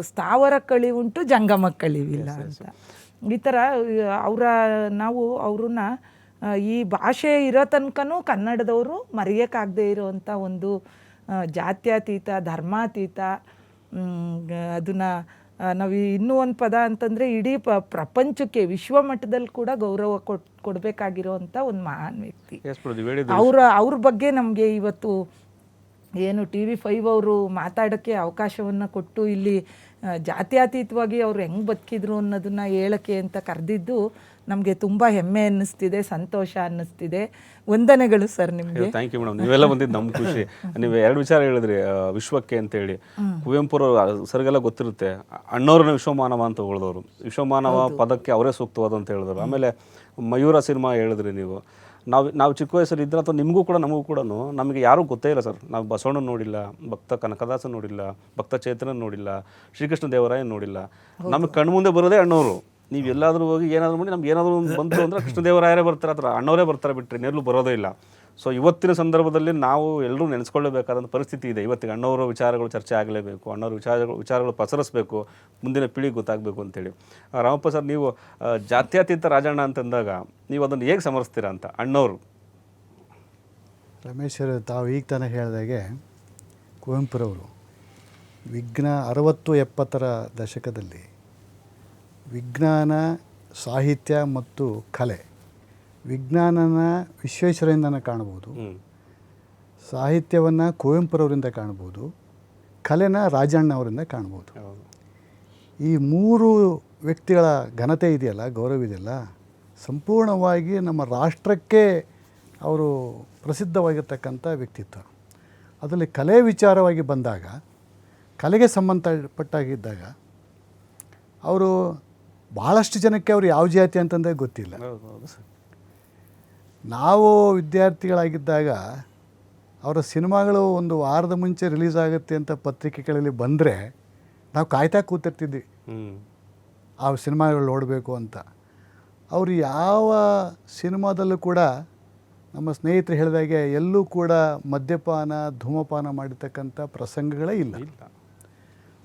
ಸ್ಥಾವರ ಕಳಿವುಂಟು ಜಂಗಮ ಕಳಿವಿಲ್ಲ ಅಂತ. ಈ ಥರ ನಾವು ಅವ್ರನ್ನ ಈ ಭಾಷೆ ಇರೋ ತನಕನೂ ಕನ್ನಡದವರು ಮರೆಯೋಕ್ಕಾಗದೇ ಇರೋವಂಥ ಒಂದು ಜಾತ್ಯತೀತ ಧರ್ಮಾತೀತ, ಅದನ್ನು ನಾವು ಇನ್ನೂ ಒಂದು ಪದ ಅಂತಂದರೆ ಇಡೀ ಪ್ರಪಂಚಕ್ಕೆ ವಿಶ್ವಮಟ್ಟದಲ್ಲಿ ಕೂಡ ಗೌರವ ಕೊಡಬೇಕಾಗಿರೋವಂಥ ಒಂದು ಮಹಾನ್ ವ್ಯಕ್ತಿ. ಅವ್ರ ಬಗ್ಗೆ ನಮಗೆ ಇವತ್ತು ಏನು TV5 ಅವರು ಮಾತಾಡೋಕ್ಕೆ ಅವಕಾಶವನ್ನು ಕೊಟ್ಟು ಇಲ್ಲಿ ಜಾತ್ಯತೀತವಾಗಿ ಅವ್ರು ಹೆಂಗೆ ಬದುಕಿದ್ರು ಅನ್ನೋದನ್ನು ಹೇಳೋಕ್ಕೆ ಅಂತ ಕರೆದಿದ್ದು ನಮಗೆ ತುಂಬ ಹೆಮ್ಮೆ ಅನ್ನಿಸ್ತಿದೆ, ಸಂತೋಷ ಅನ್ನಿಸ್ತಿದೆ. ವಂದನೆಗಳು ಸರ್ ನಿಮಗೆ. ಥ್ಯಾಂಕ್ ಯು ಮೇಡಮ್, ನೀವೆಲ್ಲ ಬಂದಿದ್ದು ನಮ್ಗೆ ಖುಷಿ. ನೀವು 2 ವಿಚಾರ ಹೇಳಿದ್ರಿ ವಿಶ್ವಕ್ಕೆ ಅಂತೇಳಿ. ಕುವೆಂಪುರ ಸರ್ಗೆಲ್ಲ ಗೊತ್ತಿರುತ್ತೆ, ಅಣ್ಣವ್ರನ್ನ ವಿಶ್ವಮಾನವ ಅಂತ ಹೊಗಳಿದವರು, ವಿಶ್ವಮಾನವ ಪದಕ್ಕೆ ಅವರೇ ಸೂಕ್ತವಾದ ಅಂತ ಹೇಳಿದ್ರು. ಆಮೇಲೆ ಮಯೂರ ಸಿನಿಮಾ ಹೇಳಿದ್ರಿ ನೀವು. ನಾವು ಚಿಕ್ಕ ವಯಸ್ಸಲ್ಲಿ ಇದ್ರೆ ಅಥವಾ ನಿಮಗೂ ಕೂಡ ನಮಗೂ ಕೂಡ ನಮಗೆ ಯಾರೂ ಗೊತ್ತೇ ಇಲ್ಲ ಸರ್. ನಾವು ಬಸವಣ್ಣ ನೋಡಿಲ್ಲ, ಭಕ್ತ ಕನಕದಾಸ ನೋಡಿಲ್ಲ, ಭಕ್ತ ಚೇತನ ನೋಡಿಲ್ಲ, ಶ್ರೀಕೃಷ್ಣ ದೇವರಾಯ ನೋಡಿಲ್ಲ. ನಮಗೆ ಕಣ್ಮುಂದೆ ಬರೋದೇ ಅಣ್ಣವರು. ನೀವು ಎಲ್ಲಾದರೂ ಹೋಗಿ ಏನಾದರೂ ಮಾಡಿ ನಮ್ಗೆ ಏನಾದರೂ ಒಂದು ಬಂತು ಅಂದರೆ ಕೃಷ್ಣದೇವರಾಯರೇ ಬರ್ತಾರೆ, ಅಥವಾ ಅಣ್ಣವರೇ ಬರ್ತಾರೆ, ಬಿಟ್ಟರೆ ನೇರ್ಲು ಬರೋದೇ ಇಲ್ಲ. ಸೊ ಇವತ್ತಿನ ಸಂದರ್ಭದಲ್ಲಿ ನಾವು ಎಲ್ಲರೂ ನೆನೆಸ್ಕೊಳ್ಳಬೇಕಾದಂಥ ಪರಿಸ್ಥಿತಿ ಇದೆ. ಇವತ್ತಿಗೆ ಅಣ್ಣವರ ವಿಚಾರಗಳು ಚರ್ಚೆ ಆಗಲೇಬೇಕು, ಅಣ್ಣವ್ರ ವಿಚಾರಗಳು ಪಸರಿಸಬೇಕು, ಮುಂದಿನ ಪೀಳಿಗೆ ಗೊತ್ತಾಗಬೇಕು ಅಂತೇಳಿ. ರಾಮಪ್ಪ ಸರ್, ನೀವು ಜಾತ್ಯತೀತ ರಾಜಣ್ಣ ಅಂತಂದಾಗ ನೀವು ಅದನ್ನು ಹೇಗೆ ಸಮರಿಸ್ತೀರಾ ಅಂತ ಅಣ್ಣವರು? ರಮೇಶರು, ತಾವು ಈಗ ತಾನೇ ಹೇಳಿದಾಗೆ ಕುವೆಂಪುರವರು 60-70ರ ದಶಕದಲ್ಲಿ ವಿಜ್ಞಾನ, ಸಾಹಿತ್ಯ ಮತ್ತು ಕಲೆ, ವಿಜ್ಞಾನನ ವಿಶ್ವೇಶ್ವರಯ್ಯನಿಂದ ಕಾಣ್ಬೋದು, ಸಾಹಿತ್ಯವನ್ನು ಕುವೆಂಪುರವರಿಂದ ಕಾಣ್ಬೋದು, ಕಲೆನ ರಾಜಣ್ಣ ಅವರಿಂದ ಕಾಣ್ಬೋದು. ಈ 3 ವ್ಯಕ್ತಿಗಳ ಘನತೆ ಇದೆಯಲ್ಲ, ಗೌರವ ಇದೆಯಲ್ಲ, ಸಂಪೂರ್ಣವಾಗಿ ನಮ್ಮ ರಾಷ್ಟ್ರಕ್ಕೆ ಅವರು ಪ್ರಸಿದ್ಧವಾಗಿರ್ತಕ್ಕಂಥ ವ್ಯಕ್ತಿತ್ವ. ಅದರಲ್ಲಿ ಕಲೆ ವಿಚಾರವಾಗಿ ಬಂದಾಗ, ಕಲೆಗೆ ಸಂಬಂಧಪಟ್ಟಾಗಿದ್ದಾಗ ಅವರು ಭಾಳಷ್ಟು ಜನಕ್ಕೆ ಅವರು ಯಾವ ಜಾತಿ ಅಂತಂದರೆ ಗೊತ್ತಿಲ್ಲ. ನಾವು ವಿದ್ಯಾರ್ಥಿಗಳಾಗಿದ್ದಾಗ ಅವರ ಸಿನಿಮಾಗಳು ಒಂದು ವಾರದ ಮುಂಚೆ ರಿಲೀಸ್ ಆಗುತ್ತೆ ಅಂತ ಪತ್ರಿಕೆಗಳಲ್ಲಿ ಬಂದರೆ ನಾವು ಕಾಯ್ತಾ ಕೂತಿರ್ತಿದ್ವಿ ಆ ಸಿನಿಮಾಗಳು ನೋಡಬೇಕು ಅಂತ. ಅವರು ಯಾವ ಸಿನಿಮಾದಲ್ಲೂ ಕೂಡ ನಮ್ಮ ಸ್ನೇಹಿತರು ಹೇಳಿದಾಗೆ ಎಲ್ಲೂ ಕೂಡ ಮದ್ಯಪಾನ, ಧೂಮಪಾನ ಮಾಡಿರ್ತಕ್ಕಂಥ ಪ್ರಸಂಗಗಳೇ ಇಲ್ಲ.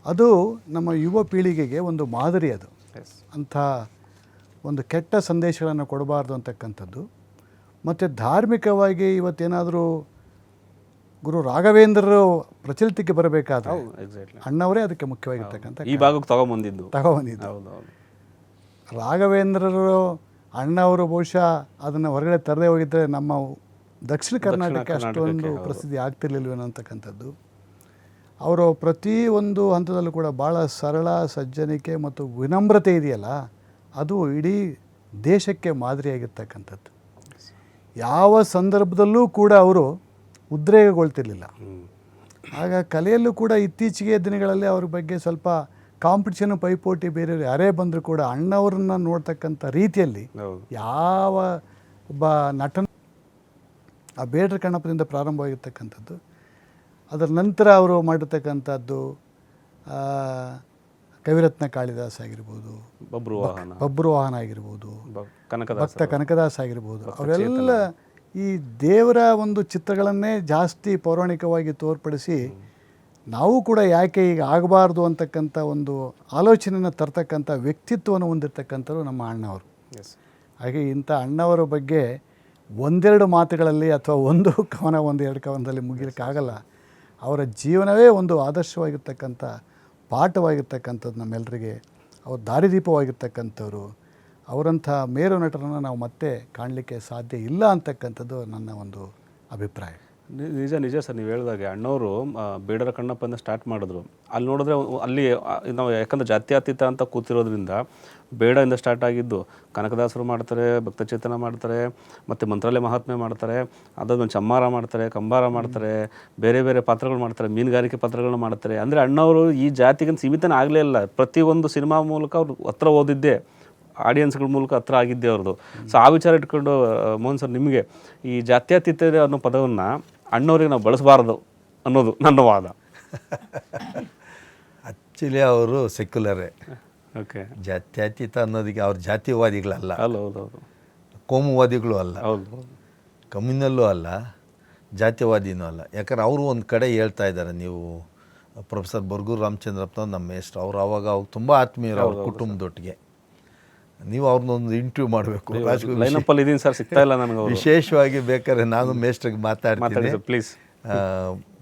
ಅದು ನಮ್ಮ ಯುವ ಪೀಳಿಗೆಗೆ ಒಂದು ಮಾದರಿ. ಅದು ಅಂಥ ಒಂದು ಕೆಟ್ಟ ಸಂದೇಶಗಳನ್ನು ಕೊಡಬಾರ್ದು ಅಂತಕ್ಕಂಥದ್ದು. ಮತ್ತು ಧಾರ್ಮಿಕವಾಗಿ ಇವತ್ತೇನಾದರೂ ಗುರು ರಾಘವೇಂದ್ರರು ಪ್ರಚಲಿತಕ್ಕೆ ಬರಬೇಕಾದ್ರೆ ಅಣ್ಣವರೇ ಅದಕ್ಕೆ ಮುಖ್ಯವಾಗಿರ್ತಕ್ಕಂಥ ಈ ಭಾಗಕ್ಕೆ ತಗೊಂಬಂದಿದ್ದು. ರಾಘವೇಂದ್ರರು ಅಣ್ಣವರು ಬಹುಶಃ ಅದನ್ನು ಹೊರಗಡೆ ತರದೇ ಹೋಗಿದ್ದರೆ ನಮ್ಮ ದಕ್ಷಿಣ ಕರ್ನಾಟಕ ಅಷ್ಟೊಂದು ಪ್ರಸಿದ್ಧಿ ಆಗ್ತಿರ್ಲಿಲ್ವೇನೋ ಅಂತಕ್ಕಂಥದ್ದು. ಅವರು ಪ್ರತಿಯೊಂದು ಹಂತದಲ್ಲೂ ಕೂಡ ಭಾಳ ಸರಳ, ಸಜ್ಜನಿಕೆ ಮತ್ತು ವಿನಮ್ರತೆ ಇದೆಯಲ್ಲ, ಅದು ಇಡೀ ದೇಶಕ್ಕೆ ಮಾದರಿಯಾಗಿರ್ತಕ್ಕಂಥದ್ದು. ಯಾವ ಸಂದರ್ಭದಲ್ಲೂ ಕೂಡ ಅವರು ಉದ್ರೇಕಗೊಳ್ತಿರ್ಲಿಲ್ಲ. ಆಗ ಕಲೆಯಲ್ಲೂ ಕೂಡ ಇತ್ತೀಚೆಗೆ ದಿನಗಳಲ್ಲಿ ಅವ್ರ ಬಗ್ಗೆ ಸ್ವಲ್ಪ ಕಾಂಪಿಟಿಷನ್, ಪೈಪೋಟಿ ಬೇರೆಯವರು ಯಾರೇ ಬಂದರೂ ಕೂಡ ಅಣ್ಣವ್ರನ್ನ ನೋಡ್ತಕ್ಕಂಥ ರೀತಿಯಲ್ಲಿ ಯಾವ ಒಬ್ಬ ನಟನ ಆ ಬೇಡರ ಕಣ್ಣಪ್ಪದಿಂದ ಪ್ರಾರಂಭವಾಗಿರ್ತಕ್ಕಂಥದ್ದು. ಅದರ ನಂತರ ಅವರು ಮಾಡಿರ್ತಕ್ಕಂಥದ್ದು ಕವಿರತ್ನ ಕಾಳಿದಾಸ ಆಗಿರ್ಬೋದು, ಬಬ್ರುವಾಹನ ಆಗಿರ್ಬೋದು, ಭಕ್ತ ಕನಕದಾಸ ಆಗಿರ್ಬೋದು, ಅವರೆಲ್ಲ ಈ ದೇವರ ಒಂದು ಚಿತ್ರಗಳನ್ನೇ ಜಾಸ್ತಿ ಪೌರಾಣಿಕವಾಗಿ ತೋರ್ಪಡಿಸಿ ನಾವು ಕೂಡ ಯಾಕೆ ಈಗ ಆಗಬಾರ್ದು ಅಂತಕ್ಕಂಥ ಒಂದು ಆಲೋಚನೆಯನ್ನು ತರ್ತಕ್ಕಂಥ ವ್ಯಕ್ತಿತ್ವವನ್ನು ಹೊಂದಿರತಕ್ಕಂಥವ್ರು ನಮ್ಮ ಅಣ್ಣವರು. ಹಾಗೆ ಇಂಥ ಅಣ್ಣವರ ಬಗ್ಗೆ ಒಂದೆರಡು ಮಾತುಗಳಲ್ಲಿ ಅಥವಾ ಒಂದು ಕವನ, 1-2 ಕವನದಲ್ಲಿ ಮುಗಿಲಿಕ್ಕಾಗಲ್ಲ. ಅವರ ಜೀವನವೇ ಒಂದು ಆದರ್ಶವಾಗಿರ್ತಕ್ಕಂಥ ಪಾಠವಾಗಿರ್ತಕ್ಕಂಥದ್ದು ನಮ್ಮೆಲ್ಲರಿಗೆ. ಅವ್ರ ದಾರಿದೀಪವಾಗಿರ್ತಕ್ಕಂಥವ್ರು. ಅವರಂಥ ಮೇರು ನಟರನ್ನು ನಾವು ಮತ್ತೆ ಕಾಣಲಿಕ್ಕೆ ಸಾಧ್ಯ ಇಲ್ಲ ಅಂತಕ್ಕಂಥದ್ದು ನನ್ನ ಒಂದು ಅಭಿಪ್ರಾಯ. ನಿಜ ಸರ್, ನೀವು ಹೇಳಿದಾಗೆ ಅಣ್ಣವರು ಬೇಡರ ಕಣ್ಣಪ್ಪನ ಸ್ಟಾರ್ಟ್ ಮಾಡಿದ್ರು. ಅಲ್ಲಿ ನೋಡಿದ್ರೆ ಅಲ್ಲಿ ನಾವು ಯಾಕಂದರೆ ಜಾತ್ಯತೀತ ಅಂತ ಕೂತಿರೋದ್ರಿಂದ ಬೇಡದಿಂದ ಸ್ಟಾರ್ಟ್ ಆಗಿದ್ದು ಕನಕದಾಸರು ಮಾಡ್ತಾರೆ, ಭಕ್ತಚೇತನ ಮಾಡ್ತಾರೆ, ಮತ್ತು ಮಂತ್ರಾಲಯ ಮಹಾತ್ಮೆ ಮಾಡ್ತಾರೆ, ಅದಾದ್ಮೇಲೆ ಚಮ್ಮಾರ ಮಾಡ್ತಾರೆ, ಕಂಬಾರ ಮಾಡ್ತಾರೆ, ಬೇರೆ ಬೇರೆ ಪಾತ್ರಗಳು ಮಾಡ್ತಾರೆ, ಮೀನುಗಾರಿಕೆ ಪಾತ್ರಗಳನ್ನ ಮಾಡ್ತಾರೆ. ಅಂದರೆ ಅಣ್ಣವರು ಈ ಜಾತಿಗೆ ಸೀಮಿತನೇ ಆಗಲೇ ಇಲ್ಲ. ಪ್ರತಿಯೊಂದು ಸಿನಿಮಾ ಮೂಲಕ ಅವ್ರು ಹತ್ರ ಓದಿದ್ದೆ, ಆಡಿಯನ್ಸ್ಗಳ ಮೂಲಕ ಹತ್ರ ಆಗಿದ್ದೆ ಅವ್ರದ್ದು. ಸೊ ಆ ವಿಚಾರ ಇಟ್ಕೊಂಡು ಮೋಹನ್ ಸರ್, ನಿಮಗೆ ಈ ಜಾತ್ಯತೀತ ಅನ್ನೋ ಪದವನ್ನು ಅಣ್ಣವ್ರಿಗೆ ನಾವು ಬಳಸಬಾರ್ದು ಅನ್ನೋದು ನನ್ನ ವಾದ. ಆ್ಯಕ್ಚುಲಿ ಅವರು ಸೆಕ್ಯುಲರೇ. ಓಕೆ, ಜಾತ್ಯತೀತ ಅನ್ನೋದಕ್ಕೆ ಅವ್ರ ಜಾತಿವಾದಿಗಳಲ್ಲ, ಹೌದು, ಕೋಮುವಾದಿಗಳು ಅಲ್ಲ, ಹೌದು, ಕಮ್ಯುನಲ್ಲೂ ಅಲ್ಲ, ಜಾತಿವಾದಿನೂ ಅಲ್ಲ. ಯಾಕಂದ್ರೆ ಅವರು ಒಂದು ಕಡೆ ಹೇಳ್ತಾ ಇದ್ದಾರೆ, ನೀವು ಪ್ರೊಫೆಸರ್ ಬರ್ಗೂರು ರಾಮಚಂದ್ರಪ್ಪ ನಮ್ಮ ಮೇಷ್ಟ್ರು ಅವ್ರು ಅವಾಗ ತುಂಬ ಆತ್ಮೀಯರು ಅವ್ರ ಕುಟುಂಬದೊಟ್ಟಿಗೆ. ನೀವು ಅವ್ರನ್ನೊಂದು ಇಂಟರ್ವ್ಯೂ ಮಾಡಬೇಕು. ಲೈನಪ್ಪಲ್ಲಿ ಇದೀನಿ ಸರ್, ಸಿಗ್ತಾ ಇಲ್ಲ ನನಗೆ ಅವರು. ವಿಶೇಷವಾಗಿ ಬೇಕಾದ್ರೆ ನಾನು ಮೇಷ್ಟ್ರಿಗೆ ಮಾತಾಡ್ತೀನಿ ಪ್ಲೀಸ್.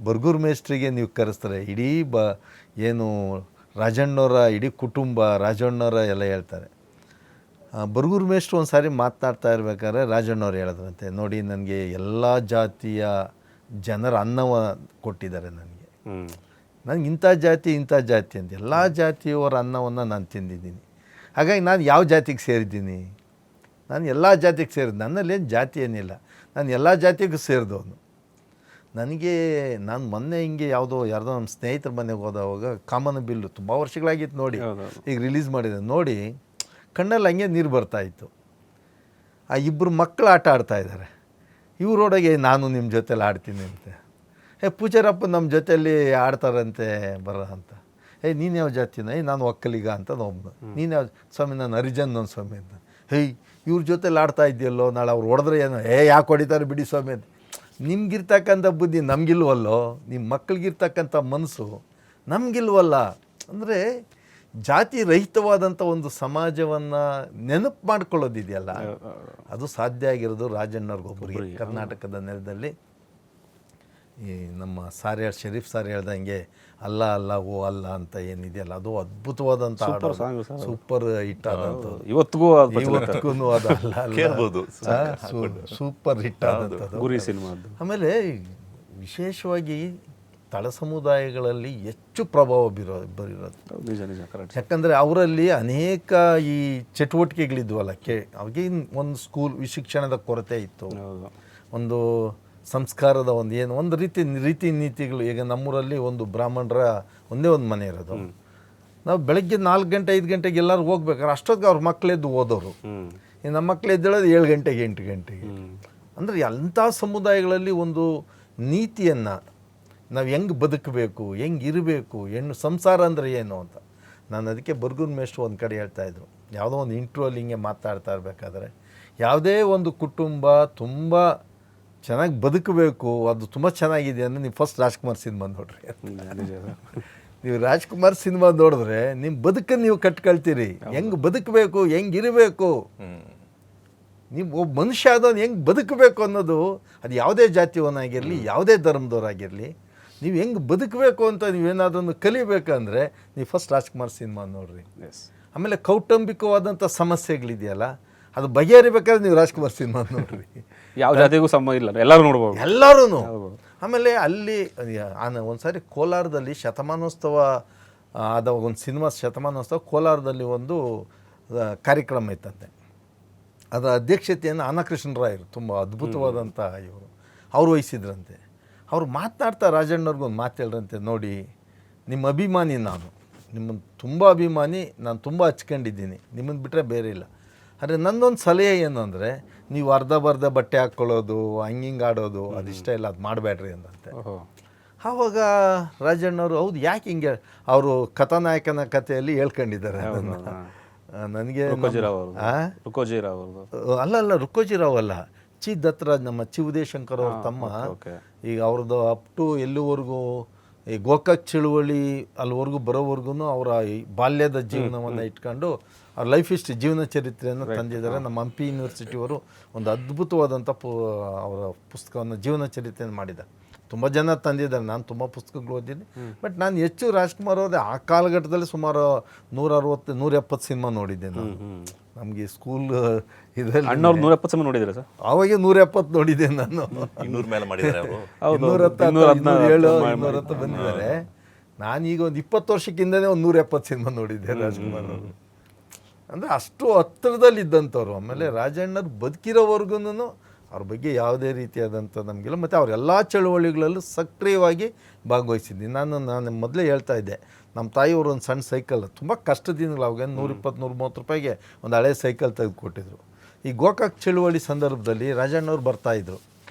ಬರ್ಗೂರು ಮೇಷ್ಟ್ರಿಗೆ ನೀವು ಕರೆಸ್ತಾರೆ, ಇಡೀ ಏನು ರಾಜಣ್ಣವರ ಇಡೀ ಕುಟುಂಬ ರಾಜಣ್ಣವರ ಎಲ್ಲ ಹೇಳ್ತಾರೆ. ಬರ್ಗೂರು ಮೇಷ್ಟ್ರು ಒಂದು ಸಾರಿ ಮಾತನಾಡ್ತಾ ಇರ್ಬೇಕಾದ್ರೆ ರಾಜಣ್ಣವ್ರು ಹೇಳಿದ್ರಂತೆ, ನೋಡಿ ನನಗೆ ಎಲ್ಲ ಜಾತಿಯ ಜನರ ಅನ್ನವ ಕೊಟ್ಟಿದ್ದಾರೆ ನನಗೆ, ನನಗೆ ಇಂಥ ಜಾತಿ ಅಂತ ಎಲ್ಲ ಜಾತಿಯವರ ಅನ್ನವನ್ನು ನಾನು ತಿಂದಿದ್ದೀನಿ. ಹಾಗಾಗಿ ನಾನು ಯಾವ ಜಾತಿಗೆ ಸೇರಿದ್ದೀನಿ? ನಾನು ಎಲ್ಲ ಜಾತಿಗೆ ಸೇರಿದ್ದು, ನನ್ನಲ್ಲೇನು ಜಾತಿ ಏನಿಲ್ಲ, ನಾನು ಎಲ್ಲ ಜಾತಿಗೂ ಸೇರಿದವನು. ನಾನು ಮೊನ್ನೆ ಹಿಂಗೆ ಯಾರ್ದೋ ನಮ್ಮ ಸ್ನೇಹಿತರ ಮನೆಗೆ ಹೋದವಾಗ ಕಾಮನ ಬಿಲ್ಲು ತುಂಬ ವರ್ಷಗಳಾಗಿತ್ತು ನೋಡಿ, ಈಗ ರಿಲೀಸ್ ಮಾಡಿದೆ ನೋಡಿ, ಕಣ್ಣಲ್ಲಿ ಹಂಗೆ ನೀರು ಬರ್ತಾಯಿತ್ತು. ಆ ಇಬ್ಬರು ಮಕ್ಕಳು ಆಟ ಆಡ್ತಾಯಿದ್ದಾರೆ, ಇವರೊಳಗೆ ನಾನು ನಿಮ್ಮ ಜೊತೆಲಿ ಆಡ್ತೀನಿ ಅಂತೆ. ಪೂಜಾರಪ್ಪ ನಮ್ಮ ಜೊತೆಯಲ್ಲಿ ಆಡ್ತಾರಂತೆ ಬರ ಅಂತ. ನೀನು ಯಾವ ಜಾತಿನ? ನಾನು ಒಕ್ಕಲಿಗ ಅಂತ ಒಬ್ಬನು. ನೀನು ಯಾವ ಸ್ವಾಮಿ? ನಾನು ಹರಿಜನ್ ನನ್ನ ಸ್ವಾಮಿ ಅಂತ. ಇವ್ರ ಜೊತೆಲಿ ಆಡ್ತಾ ಇದೆಯಲ್ಲೋ, ನಾಳೆ ಅವ್ರು ಹೊಡೆದ್ರೆ ಏನೋ ಯಾಕೆ ಹೊಡಿತಾರೆ ಬಿಡಿ ಸ್ವಾಮಿ ಅಂತ. ನಿಮ್ಗಿರ್ತಕ್ಕಂಥ ಬುದ್ಧಿ ನಮಗಿಲ್ವಲ್ಲೋ, ನಿಮ್ಮ ಮಕ್ಕಳಿಗಿರ್ತಕ್ಕಂಥ ಮನಸ್ಸು ನಮಗಿಲ್ವಲ್ಲ. ಅಂದರೆ ಜಾತಿ ರಹಿತವಾದಂಥ ಒಂದು ಸಮಾಜವನ್ನು ನೆನಪು ಮಾಡ್ಕೊಳ್ಳೋದಿದೆಯಲ್ಲ, ಅದು ಸಾಧ್ಯ ಆಗಿರೋದು ರಾಜಣ್ಣವ್ರಿಗೊಬ್ಬರಿಗೆ. ಕರ್ನಾಟಕದ ನೆಲದಲ್ಲಿ ಈ ನಮ್ಮ ಶರೀಫ್ ಸಾರ್ ಹೇಳ್ದಂಗೆ ಅಲ್ಲ ಅಲ್ಲ ಓ ಅಲ್ಲ ಅಂತ ಏನಿದೆಯಲ್ಲ, ಅದು ಅದ್ಭುತವಾದಂಥ ಸೂಪರ್ ಹಿಟ್ ಆದಂಥದ್ದು. ಇವತ್ತಿಗೂ ಅದು ಅಲ್ಲ ಅಲ್ಲ ಸೂಪರ್ ಹಿಟ್ ಆದಂಥದ್ದು. ಆಮೇಲೆ ವಿಶೇಷವಾಗಿ ತಳ ಸಮುದಾಯಗಳಲ್ಲಿ ಹೆಚ್ಚು ಪ್ರಭಾವ ಬೀರೋದು. ಯಾಕಂದರೆ ಅವರಲ್ಲಿ ಅನೇಕ ಈ ಚಟುವಟಿಕೆಗಳಿದ್ವಲ್ಲ, ಅವ್ರಿಗೆ ಒಂದು ಸ್ಕೂಲ್ ಶಿಕ್ಷಣದ ಕೊರತೆ ಇತ್ತು, ಒಂದು ಸಂಸ್ಕಾರದ ಒಂದು ರೀತಿ ನೀತಿಗಳು. ಈಗ ನಮ್ಮೂರಲ್ಲಿ ಒಂದು ಬ್ರಾಹ್ಮಣರ ಒಂದೇ ಒಂದು ಮನೆ ಇರೋದು. ನಾವು ಬೆಳಗ್ಗೆ 4 ಗಂಟೆ 5 ಗಂಟೆಗೆ ಎಲ್ಲರೂ ಹೋಗ್ಬೇಕಾದ್ರೆ ಅಷ್ಟೊತ್ತಿಗೆ ಅವ್ರ ಮಕ್ಕಳೆದ್ದು ಓದೋರು. ನಮ್ಮ ಮಕ್ಕಳು ಎದ್ದೇಳೋದು 7 ಗಂಟೆಗೆ 8 ಗಂಟೆಗೆ. ಅಂದರೆ ಅಂಥ ಸಮುದಾಯಗಳಲ್ಲಿ ಒಂದು ನೀತಿಯನ್ನು ನಾವು ಹೆಂಗೆ ಬದುಕಬೇಕು, ಹೆಂಗೆ ಇರಬೇಕು, ಹೆಣ್ಣು ಸಂಸಾರ ಅಂದರೆ ಏನು ಅಂತ. ನಾನು ಅದಕ್ಕೆ ಬರ್ಗೂರು ಮೇಷ್ಟ್ರು ಒಂದು ಕಡೆ ಹೇಳ್ತಾಯಿದ್ರು, ಯಾವುದೋ ಒಂದು ಇಂಟ್ರ್ಯೂವಲ್ಲಿ ಹಿಂಗೆ ಮಾತಾಡ್ತಾ ಇರಬೇಕಾದ್ರೆ, ಯಾವುದೇ ಒಂದು ಕುಟುಂಬ ತುಂಬ ಚೆನ್ನಾಗಿ ಬದುಕಬೇಕು, ಅದು ತುಂಬ ಚೆನ್ನಾಗಿದೆ ಅಂದರೆ ನೀವು ಫಸ್ಟ್ ರಾಜ್ಕುಮಾರ್ ಸಿನಿಮಾ ನೋಡ್ರಿ. ನೀವು ರಾಜ್ಕುಮಾರ್ ಸಿನಿಮಾ ನೋಡಿದ್ರೆ ನಿಮ್ಮ ಬದುಕನ್ನು ನೀವು ಕಟ್ಕೊಳ್ತೀರಿ. ಹೆಂಗೆ ಬದುಕಬೇಕು, ಹೆಂಗೆ ಇರಬೇಕು, ನೀವು ಒಬ್ಬ ಮನುಷ್ಯ ಆದವನು ಹೆಂಗೆ ಬದುಕಬೇಕು ಅನ್ನೋದು, ಅದು ಯಾವುದೇ ಜಾತಿಯವನಾಗಿರಲಿ ಯಾವುದೇ ಧರ್ಮದವರಾಗಿರಲಿ, ನೀವು ಹೆಂಗೆ ಬದುಕಬೇಕು ಅಂತ ನೀವೇನಾದ್ರೂ ಕಲಿಬೇಕಂದ್ರೆ ನೀವು ಫಸ್ಟ್ ರಾಜ್ಕುಮಾರ್ ಸಿನಿಮಾ ನೋಡ್ರಿ. ಆಮೇಲೆ ಕೌಟುಂಬಿಕವಾದಂಥ ಸಮಸ್ಯೆಗಳಿದೆಯಲ್ಲ, ಅದು ಬಗೆಹರಿಬೇಕಾದ್ರೆ ನೀವು ರಾಜ್ಕುಮಾರ್ ಸಿನಿಮಾ ನೋಡ್ರಿ. ಯಾವ ಜಾತಿಗೂ ಸಂಬಂಧ ಇಲ್ಲ, ಎಲ್ಲರೂ ನೋಡ್ಬೋದು, ಎಲ್ಲರೂ. ಆಮೇಲೆ ಅಲ್ಲಿ ಒಂದು ಸಾರಿ ಕೋಲಾರದಲ್ಲಿ ಶತಮಾನೋತ್ಸವ ಆದ ಒಂದು ಸಿನಿಮಾ ಶತಮಾನೋತ್ಸವ ಕೋಲಾರದಲ್ಲಿ ಒಂದು ಕಾರ್ಯಕ್ರಮ ಇತ್ತಂತೆ. ಅದರ ಅಧ್ಯಕ್ಷತೆಯನ್ನು ಅನ್ನಕೃಷ್ಣ ರಾಯರು, ತುಂಬ ಅದ್ಭುತವಾದಂಥ ಇವರು, ಅವರು ವಹಿಸಿದ್ರಂತೆ. ಅವರು ಮಾತನಾಡ್ತಾ ರಾಜಣ್ಣವ್ರಿಗೊಂದು ಮಾತು ಹೇಳ್ರಂತೆ, ನೋಡಿ ನಿಮ್ಮ ಅಭಿಮಾನಿ ನಾನು, ನಿಮ್ಮನ್ನು ತುಂಬ ಅಭಿಮಾನಿ, ನಾನು ತುಂಬ ಹಚ್ಕೊಂಡಿದ್ದೀನಿ, ನಿಮ್ಮನ್ನು ಬಿಟ್ಟರೆ ಬೇರೆ ಇಲ್ಲ. ಆದರೆ ನನ್ನೊಂದು ಸಲಹೆ ಏನು ಅಂದರೆ, ನೀವು ಅರ್ಧ ಬರ್ಧ ಬಟ್ಟೆ ಹಾಕ್ಕೊಳ್ಳೋದು, ಹಂಗಿಂಗೆ ಆಡೋದು ಅದಿಷ್ಟ ಇಲ್ಲ, ಅದು ಮಾಡಬೇಡ್ರಿ ಅಂದಂತೆ. ಆವಾಗ ರಾಜಣ್ಣವರು ಹೌದು ಯಾಕೆ ಹಿಂಗೆ, ಅವರು ಕಥಾನಾಯಕನ ಕಥೆಯಲ್ಲಿ ಹೇಳ್ಕೊಂಡಿದ್ದಾರೆ ಅದನ್ನು. ನನಗೆ ಅಲ್ಲ ರುಕೋಜಿರಾವ್ ಅಲ್ಲ, ಚಿ ದತ್ತರಾಜ್, ನಮ್ಮ ಚಿ ಉದಯಶಂಕರ್ ಅವ್ರ ತಮ್ಮ. ಈಗ ಅವ್ರದ್ದು ಅಪ್ ಟು ಎಲ್ಲಿವರೆಗೂ ಈ ಗೋಕಾಕ್ ಚಳುವಳಿ ಅಲ್ಲಿವರೆಗೂ ಬರೋವರೆಗೂ ಅವರ ಈ ಬಾಲ್ಯದ ಜೀವನವನ್ನು ಇಟ್ಕೊಂಡು ಅವ್ರ ಲೈಫ್ ಹಿಸ್ಟ್ರಿ, ಜೀವನ ಚರಿತ್ರೆಯನ್ನು ತಂದಿದ್ದಾರೆ. ನಮ್ಮ ಹಂಪಿ ಯೂನಿವರ್ಸಿಟಿಯವರು ಒಂದು ಅದ್ಭುತವಾದಂಥ ಅವರ ಪುಸ್ತಕವನ್ನು, ಜೀವನ ಚರಿತ್ರೆಯನ್ನು ಮಾಡಿದ್ದಾರೆ. ತುಂಬ ಜನ ತಂದಿದ್ದಾರೆ, ನಾನು ತುಂಬ ಪುಸ್ತಕಗಳು ಓದಿದ್ದೀನಿ. ಬಟ್ ನಾನು ಹೆಚ್ಚು ರಾಜ್ಕುಮಾರ್ ಅವ್ರದ್ದೇ ಆ ಕಾಲಘಟ್ಟದಲ್ಲಿ ಸುಮಾರು 160-170 ಸಿನಿಮಾ ನೋಡಿದ್ದೆ ನಾನು. ನಮಗೆ ಸ್ಕೂಲ್ ಇದರಲ್ಲಿ 170 ಸಿನಿಮಾ ನೋಡಿದ್ದೀರಾ ಸರ್? ಅವಾಗೆ 170 ನೋಡಿದ್ದೆ ನಾನು. 200 ಮೇಲೆ ಮಾಡಿದ್ದಾರೆ ಅವರು. 210 ಬಂದಿದ್ದಾರೆ. ನಾನೀಗ ಒಂದು 20 ವರ್ಷಕ್ಕಿಂತಲೇ ಒಂದು 170 ಸಿನಿಮಾ ನೋಡಿದ್ದೆ ರಾಜ್ಕುಮಾರ್ ಅವರು. ಅಂದರೆ ಅಷ್ಟು ಹತ್ತಿರದಲ್ಲಿದ್ದಂಥವ್ರು. ಆಮೇಲೆ ರಾಜಣ್ಣರು ಬದುಕಿರೋವರೆಗೂ ಅವ್ರ ಬಗ್ಗೆ ಯಾವುದೇ ರೀತಿಯಾದಂಥ ನಮಗಿಲ್ಲ. ಮತ್ತು ಅವರೆಲ್ಲ ಚಳುವಳಿಗಳಲ್ಲೂ ಸಕ್ರಿಯವಾಗಿ ಭಾಗವಹಿಸಿದ್ದೀನಿ. ನಾನು ಮೊದಲೇ ಹೇಳ್ತಾ ಇದ್ದೆ, ನಮ್ಮ ತಾಯಿಯವರು ಒಂದು ಸಣ್ಣ ಸೈಕಲ್, ತುಂಬ ಕಷ್ಟದಿಂದ ಅವಾಗ 120-130 ರೂಪಾಯಿಗೆ ಒಂದು ಹಳೆ ಸೈಕಲ್ ತೆಗೆದುಕೊಟ್ಟಿದ್ರು. ಈ ಗೋಕಾಕ್ ಚಳುವಳಿ ಸಂದರ್ಭದಲ್ಲಿ ರಾಜಣ್ಣವ್ರು ಬರ್ತಾಯಿದ್ರು,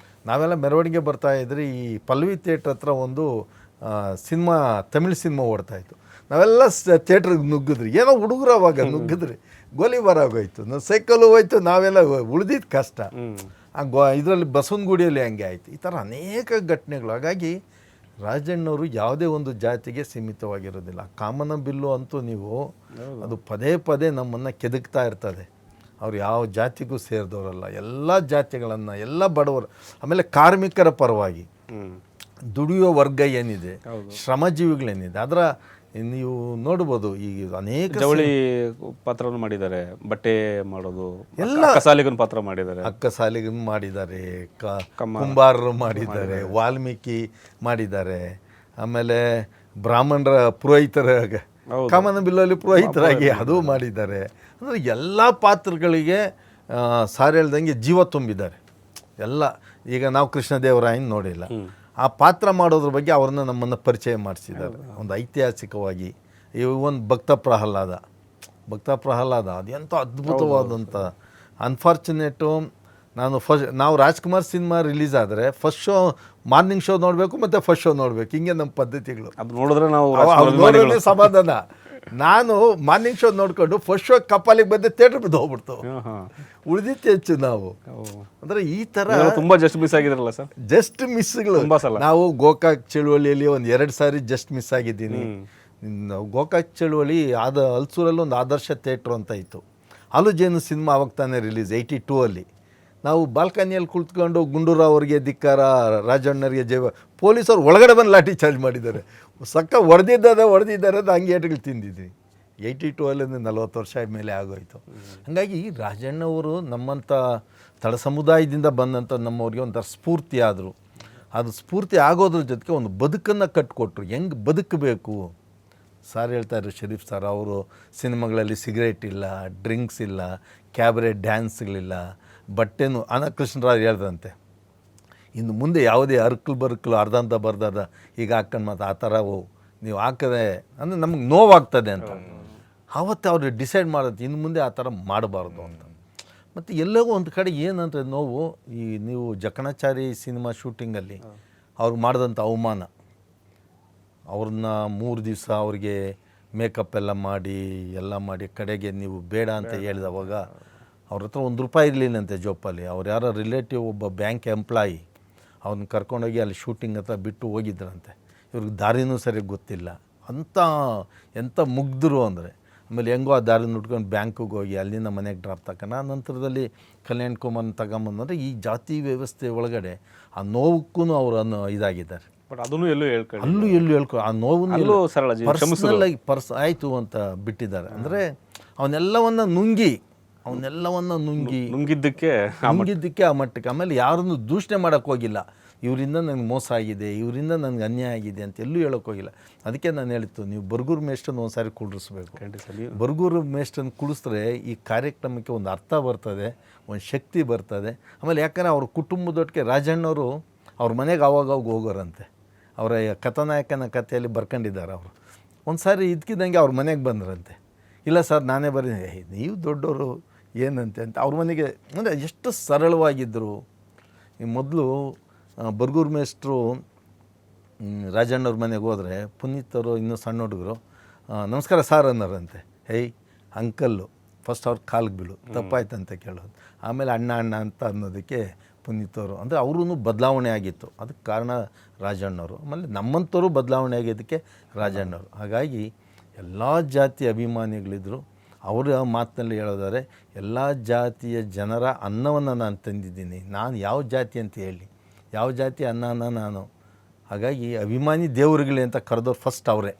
ನಾವೆಲ್ಲ ಮೆರವಣಿಗೆ ಬರ್ತಾಯಿದ್ರಿ. ಈ ಪಲ್ವಿ ಥಿಯೇಟ್ರ್ ಹತ್ರ ಒಂದು ಸಿನಿಮಾ, ತಮಿಳ್ ಸಿನಿಮಾ ಓಡ್ತಾಯಿತ್ತು. ನಾವೆಲ್ಲ ಥಿಯೇಟ್ರಿಗೆ ನುಗ್ಗಿದ್ರಿ, ಏನೋ ಹುಡುಗರು ಅವಾಗ ನುಗ್ಗಿದ್ರಿ, ಗೋಲಿಬಾರ್ ಆಗೋಯ್ತು, ನಮ್ಮ ಸೈಕಲ್ಲು ಹೋಯ್ತು, ನಾವೆಲ್ಲ ಉಳಿದಿದ್ದು ಕಷ್ಟ. ಇದರಲ್ಲಿ ಬಸವನಗುಡಿಯಲ್ಲಿ ಹಂಗೆ ಆಯಿತು. ಈ ಥರ ಅನೇಕ ಘಟನೆಗಳು. ಹಾಗಾಗಿ ರಾಜಣ್ಣವರು ಯಾವುದೇ ಒಂದು ಜಾತಿಗೆ ಸೀಮಿತವಾಗಿರೋದಿಲ್ಲ. ಕಾಮನ ಬಿಲ್ಲು ಅಂತೂ ನೀವು ಅದು ಪದೇ ಪದೇ ನಮ್ಮನ್ನು ಕೆದಕ್ತಾ ಇರ್ತದೆ. ಅವ್ರು ಯಾವ ಜಾತಿಗೂ ಸೇರಿದವರಲ್ಲ, ಎಲ್ಲ ಜಾತಿಗಳನ್ನು, ಎಲ್ಲ ಬಡವರು, ಆಮೇಲೆ ಕಾರ್ಮಿಕರ ಪರವಾಗಿ ದುಡಿಯೋ ವರ್ಗ ಏನಿದೆ, ಶ್ರಮಜೀವಿಗಳೇನಿದೆ, ಅದರ ನೀವು ನೋಡ್ಬೋದು. ಈಗ ಅನೇಕ ಜವಳಿ ಪಾತ್ರವನ್ನು ಮಾಡಿದ್ದಾರೆ, ಬಟ್ಟೆ ಮಾಡೋದು ಎಲ್ಲ ಸಾಲಿಗನ್ ಪಾತ್ರ ಮಾಡಿದ್ದಾರೆ, ಅಕ್ಕಸಾಲಿಗನ್ ಮಾಡಿದ್ದಾರೆ, ಕುಂಬಾರರು ಮಾಡಿದ್ದಾರೆ, ವಾಲ್ಮೀಕಿ ಮಾಡಿದ್ದಾರೆ, ಆಮೇಲೆ ಬ್ರಾಹ್ಮಣರ ಪುರೋಹಿತರ ಕಾಮನ ಬಿಲ್ಲಲ್ಲಿ ಪುರೋಹಿತರಾಗಿ ಅದು ಮಾಡಿದ್ದಾರೆ. ಅಂದರೆ ಎಲ್ಲ ಪಾತ್ರಗಳಿಗೆ ಸಾರ್ ಹೇಳ್ದಂಗೆ ಜೀವ ತುಂಬಿದ್ದಾರೆ ಎಲ್ಲ. ಈಗ ನಾವು ಕೃಷ್ಣದೇವರಾಯನ್ ನೋಡಿಲ್ಲ, ಆ ಪಾತ್ರ ಮಾಡೋದ್ರ ಬಗ್ಗೆ ಅವ್ರನ್ನ ನಮ್ಮನ್ನು ಪರಿಚಯ ಮಾಡಿಸಿದ್ದಾರೆ ಒಂದು ಐತಿಹಾಸಿಕವಾಗಿ. ಒಂದು ಭಕ್ತ ಪ್ರಹ್ಲಾದ ಅದು ಎಂಥ ಅದ್ಭುತವಾದಂಥ. ಅನ್ಫಾರ್ಚುನೇಟು ನಾವು ರಾಜ್ಕುಮಾರ್ ಸಿನಿಮಾ ರಿಲೀಸ್ ಆದರೆ ಫಸ್ಟ್ ಶೋ ಮಾರ್ನಿಂಗ್ ಶೋ ನೋಡಬೇಕು ಮತ್ತು ಫಸ್ಟ್ ಶೋ ನೋಡಬೇಕು, ಹಿಂಗೆ ನಮ್ಮ ಪದ್ಧತಿಗಳು. ಅದು ನೋಡಿದ್ರೆ ನಾವು ನೋಡೋದೇ ಸಮಾಧಾನ. ನಾನು ಮಾರ್ನಿಂಗ್ ಶೋ ನೋಡ್ಕೊಂಡು ಫಸ್ಟ್ ಶೋ ಕಪಾಲಿಗೆ ಬಂದು ಥಿಯೇಟರ್ ಬಿದ್ದು ಹೋಗ್ಬಿಡ್ತು, ಉಳಿದಿತ್ತು ಹೆಚ್ಚು ನಾವು. ಅಂದರೆ ಈ ಥರ ತುಂಬ ಜಸ್ಟ್ ಮಿಸ್ ಆಗಿದ್ರಲ್ಲ ಸರ್, ಜಸ್ಟ್ ಮಿಸ್ಗಳು. ನಾವು ಗೋಕಾಕ್ ಚಳುವಳಿಯಲ್ಲಿ ಒಂದು 2 ಸಾರಿ ಜಸ್ಟ್ ಮಿಸ್ ಆಗಿದ್ದೀನಿ. ಗೋಕಾಕ್ ಚಳುವಳಿ ಹಲ್ಸೂರಲ್ಲಿ ಒಂದು ಆದರ್ಶ ಥಿಯೇಟ್ರು ಅಂತ ಇತ್ತು. ಆಲೂಜೇನು ಸಿನಿಮಾ ಅವಾಗ ತಾನೇ ರಿಲೀಸ್ 82 ಅಲ್ಲಿ. ನಾವು ಬಾಲ್ಕನಿಯಲ್ಲಿ ಕುಳಿತುಕೊಂಡು ಗುಂಡೂರಾವ್ ಅವರಿಗೆ ಧಿಕ್ಕಾರ, ರಾಜಣ್ಣರಿಗೆ ಜೈ, ಪೊಲೀಸರು ಒಳಗಡೆ ಬಂದು ಲಾಠಿ ಚಾರ್ಜ್ ಮಾಡಿದ್ದಾರೆ. ಹೊಡೆದಿದ್ದಾರೆ ಅದು ಹಂಗೆ ಏಟುಗಳು ತಿಂದಿದ್ವಿ. 82 ಅಲ್ಲಿ 40 ವರ್ಷ ಮೇಲೆ ಆಗೋಯ್ತು. ಹಾಗಾಗಿ ರಾಜಣ್ಣವರು ನಮ್ಮಂಥ ತಳ ಸಮುದಾಯದಿಂದ ಬಂದಂಥ ನಮ್ಮವ್ರಿಗೆ ಒಂಥರ ಸ್ಫೂರ್ತಿ ಆದರು. ಅದು ಸ್ಫೂರ್ತಿ ಆಗೋದ್ರ ಜೊತೆಗೆ ಒಂದು ಬದುಕನ್ನು ಕಟ್ಟಿಕೊಟ್ರು, ಹೆಂಗೆ ಬದುಕಬೇಕು. ಸಾರ್ ಹೇಳ್ತಾಯಿದ್ರು, ಶರೀಫ್ ಸರ್ ಅವರು ಸಿನಿಮಾಗಳಲ್ಲಿ ಸಿಗರೇಟ್ ಇಲ್ಲ, ಡ್ರಿಂಕ್ಸ್ ಇಲ್ಲ, ಕ್ಯಾಬ್ರೆ ಡ್ಯಾನ್ಸ್ಗಳಿಲ್ಲ, ಬಟ್ಟೆನೂ ಕೃಷ್ಣರಾಜ್ ಹೇಳ್ದಂತೆ ಇನ್ನು ಮುಂದೆ ಯಾವುದೇ ಅರ್ಕಲು ಅರ್ಧಂತ ಬರ್ದಾದ ಈಗ ಹಾಕೊಂಡು ಮತ್ತು ಆ ಥರ ನೀವು ಹಾಕದೆ ಅಂದರೆ ನಮಗೆ ನೋವಾಗ್ತದೆ ಅಂತ. ಆವತ್ತು ಅವರು ಡಿಸೈಡ್ ಮಾಡೋದು ಇನ್ನು ಮುಂದೆ ಆ ಥರ ಮಾಡಬಾರ್ದು ಅಂತ. ಮತ್ತು ಎಲ್ಲವೂ ಒಂದು ಕಡೆ ಏನಂದರೆ ನೋವು, ಈ ನೀವು ಜಕಣಾಚಾರಿ ಸಿನಿಮಾ ಶೂಟಿಂಗಲ್ಲಿ ಅವ್ರು ಮಾಡಿದಂಥ ಅವಮಾನ, ಅವ್ರನ್ನ 3 ದಿವಸ ಅವ್ರಿಗೆ ಮೇಕಪ್ ಎಲ್ಲ ಮಾಡಿ ಕಡೆಗೆ ನೀವು ಬೇಡ ಅಂತ ಹೇಳಿದವಾಗ ಅವ್ರ ಹತ್ರ ₹1 ಇರಲಿಲ್ಲಂತೆ ಜೋಪಲ್ಲಿ. ಅವ್ರು ಯಾರೋ ರಿಲೇಟಿವ್ ಒಬ್ಬ ಬ್ಯಾಂಕ್ ಎಂಪ್ಲಾಯಿ ಅವ್ರನ್ನ ಕರ್ಕೊಂಡೋಗಿ ಅಲ್ಲಿ ಶೂಟಿಂಗ್ ಹತ್ರ ಬಿಟ್ಟು ಹೋಗಿದ್ರಂತೆ. ಇವ್ರಿಗೆ ದಾರಿನೂ ಸರಿಯಾಗಿ ಗೊತ್ತಿಲ್ಲ ಅಂತ. ಎಂಥ ಮುಗ್ಧರು ಅಂದರೆ. ಆಮೇಲೆ ಹೆಂಗೋ ಆ ದಾರಿನ ಉಟ್ಕೊಂಡು ಬ್ಯಾಂಕಿಗೆ ಹೋಗಿ ಅಲ್ಲಿಂದ ಮನೆಗೆ ಡ್ರಾಪ್ ತಗೊಂಡು ಆ ನಂತರದಲ್ಲಿ ಕಲ್ಯಾಣ್ ಕುಮಾರ್ನ ತಗೊಂಬಂದರೆ ಈ ಜಾತಿ ವ್ಯವಸ್ಥೆ ಒಳಗಡೆ ಆ ನೋವಕ್ಕೂ ಅವರು ಇದಾಗಿದ್ದಾರೆ. ಬಟ್ ಅದನ್ನು ಎಲ್ಲೂ ಹೇಳ್ಕೊ ಆ ನೋವು ಪರ್ಸನಲ್ ಆಗಿ ಆಯಿತು ಅಂತ ಬಿಟ್ಟಿದ್ದಾರೆ. ಅಂದರೆ ಅವನ್ನೆಲ್ಲವನ್ನು ನುಂಗಿದ್ದಕ್ಕೆ ಆ ಮಟ್ಟಕ್ಕೆ. ಆಮೇಲೆ ಯಾರನ್ನು ದೂಷಣೆ ಮಾಡೋಕ್ಕೆ ಹೋಗಿಲ್ಲ, ಇವರಿಂದ ನನಗೆ ಮೋಸ ಆಗಿದೆ, ಇವರಿಂದ ನನಗೆ ಅನ್ಯಾಯ ಆಗಿದೆ ಅಂತ ಎಲ್ಲೂ ಹೇಳೋಕ್ಕೆ ಹೋಗಿಲ್ಲ. ಅದಕ್ಕೆ ನಾನು ಹೇಳಿತ್ತು, ನೀವು ಬರ್ಗೂರು ಮೇಷ್ಟ್ರನ್ನ ಒಂದು ಸಾರಿ ಕುಳ್ಳಿಸ್ಬೇಕು. ಬರ್ಗೂರು ಮೇಷ್ಟ್ರನ್ನ ಕುಳಿಸಿದ್ರೆ ಈ ಕಾರ್ಯಕ್ರಮಕ್ಕೆ ಒಂದು ಅರ್ಥ ಬರ್ತದೆ, ಒಂದು ಶಕ್ತಿ ಬರ್ತದೆ. ಆಮೇಲೆ ಯಾಕಂದರೆ ಅವ್ರ ಕುಟುಂಬದೊಟ್ಟಿಗೆ ರಾಜಣ್ಣವರು ಅವ್ರ ಮನೆಗೆ ಆವಾಗ ಹೋಗೋರಂತೆ. ಅವರ ಕಥಾನಾಯಕನ ಕಥೆಯಲ್ಲಿ ಬರ್ಕೊಂಡಿದ್ದಾರೆ ಅವರು. ಒಂದು ಸಾರಿ ಇದ್ಕಿದ್ದಂಗೆ ಅವ್ರ ಮನೆಗೆ ಬಂದ್ರಂತೆ. ಇಲ್ಲ ಸರ್ ನಾನೇ ನೀವು ದೊಡ್ಡವರು ಏನಂತೆ ಅಂತ ಅವ್ರ ಮನೆಗೆ. ಅಂದರೆ ಎಷ್ಟು ಸರಳವಾಗಿದ್ದರು. ಈ ಮೊದಲು ಬರ್ಗೂರು ಮೇಷ್ಟ್ರು ರಾಜಣ್ಣವ್ರ ಮನೆಗೆ ಹೋದರೆ ಪುನೀತ್ ಅವರು ಇನ್ನೂ ಸಣ್ಣ ಹುಡುಗರು ನಮಸ್ಕಾರ ಸಾರ್ ಅನ್ನೋರಂತೆ. ಅಂಕಲ್ಲು ಫಸ್ಟ್ ಅವ್ರ ಕಾಲಿಗೆ ಬೀಳು, ತಪ್ಪಾಯ್ತು ಅಂತ ಕೇಳೋದು. ಆಮೇಲೆ ಅಣ್ಣ ಅಂತ ಅನ್ನೋದಕ್ಕೆ ಪುನೀತ್ ಅವರು. ಅಂದರೆ ಅವ್ರೂ ಬದಲಾವಣೆ ಆಗಿತ್ತು, ಅದಕ್ಕೆ ಕಾರಣ ರಾಜಣ್ಣವರು. ಆಮೇಲೆ ನಮ್ಮಂಥವ್ರು ಬದಲಾವಣೆ ಆಗಿದ್ದಕ್ಕೆ ರಾಜಣ್ಣವರು. ಹಾಗಾಗಿ ಎಲ್ಲ ಜಾತಿಯ ಅಭಿಮಾನಿಗಳಿದ್ದರು. ಅವರ ಮಾತಿನಲ್ಲಿ ಹೇಳೋದಾದರೆ ಎಲ್ಲ ಜಾತಿಯ ಜನರ ಅನ್ನವನ್ನು ನಾನು ತಂದಿದ್ದೀನಿ. ನಾನು ಯಾವ ಜಾತಿ ಅಂತ ಹೇಳಿ, ಯಾವ ಜಾತಿ ಅನ್ನನ ನಾನು. ಹಾಗಾಗಿ ಅಭಿಮಾನಿ ದೇವರುಗಳೇ ಅಂತ ಕರೆದವ್ರು ಫಸ್ಟ್ ಅವರೇ.